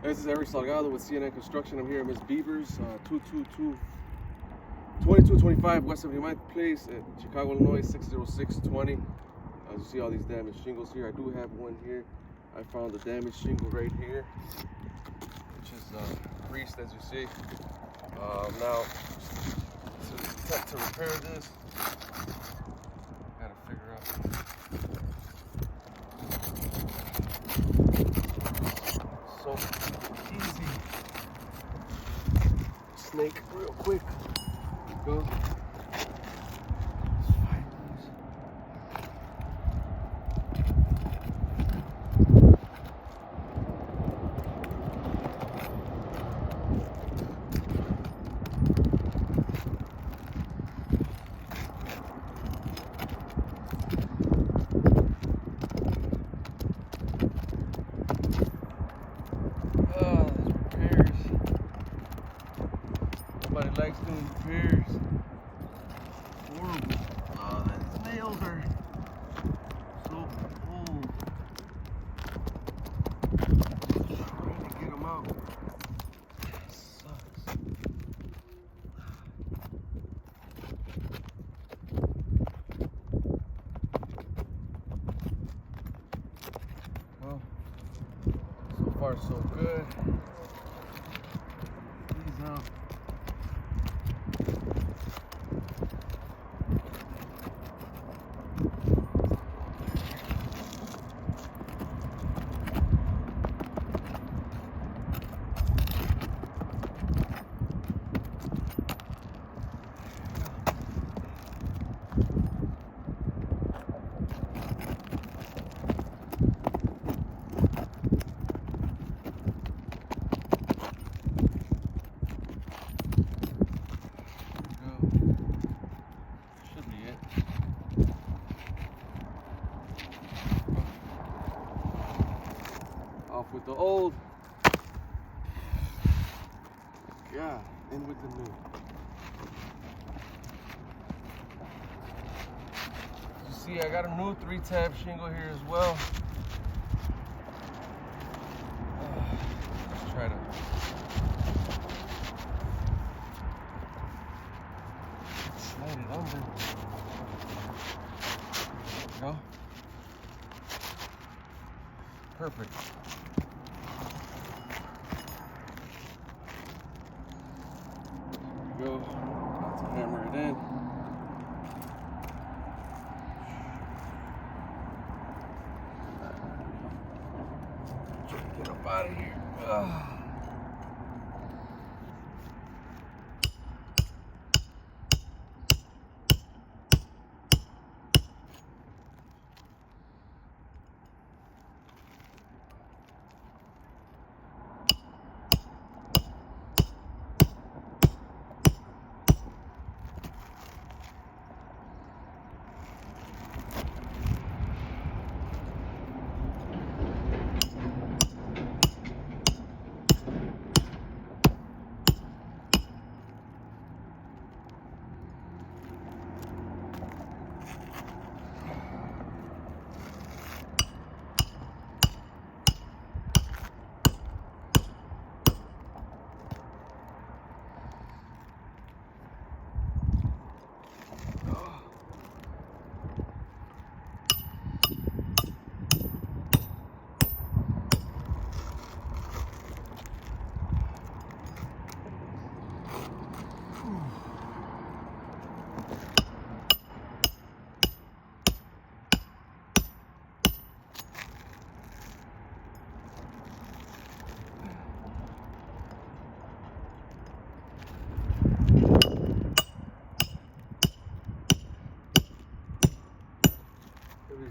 This is Eric Salgado with CNN Construction. I'm here at Miss Beavers, 2225 West 79th Place at Chicago, Illinois, 60620. As you see all these damaged shingles here, I do have one here. I found a damaged shingle right here, which is creased as you see. Now, to attempt to repair this, gotta figure out. So easy. Snake real quick. Go. Nobody likes doing repairs. Horrible. Oh, these nails are so old. Trying to get them out. Sucks. Well, so far so good. Please out. Off with the old. Yeah, in with the new. You see, I got a new 3-tab shingle here as well. Let's try to slide it under. There we go. Perfect. Go. Let's hammer it in. Try to get up out of here.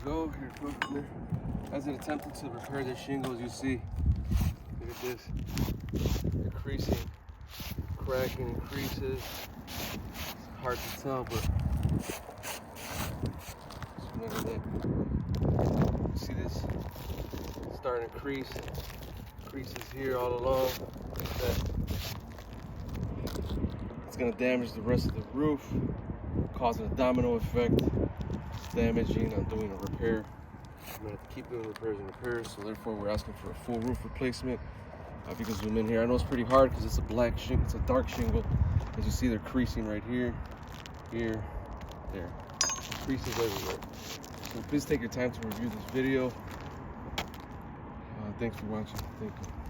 Go here, as it attempted to repair the shingles, you see, look at this, they're creasing, cracking and creases. It's hard to tell, but look at that. See this starting to crease, creases here all along. Like that. It's gonna damage the rest of the roof, causing a domino effect. Damaging on doing a repair. I'm gonna have to keep doing repairs and repairs, so therefore we're asking for a full roof replacement. If you can zoom in here, I know it's pretty hard because it's a black shingle, it's a dark shingle. As you see, they're creasing right here, here, there. Creases everywhere. So please take your time to review this video. Thanks for watching. Thank you.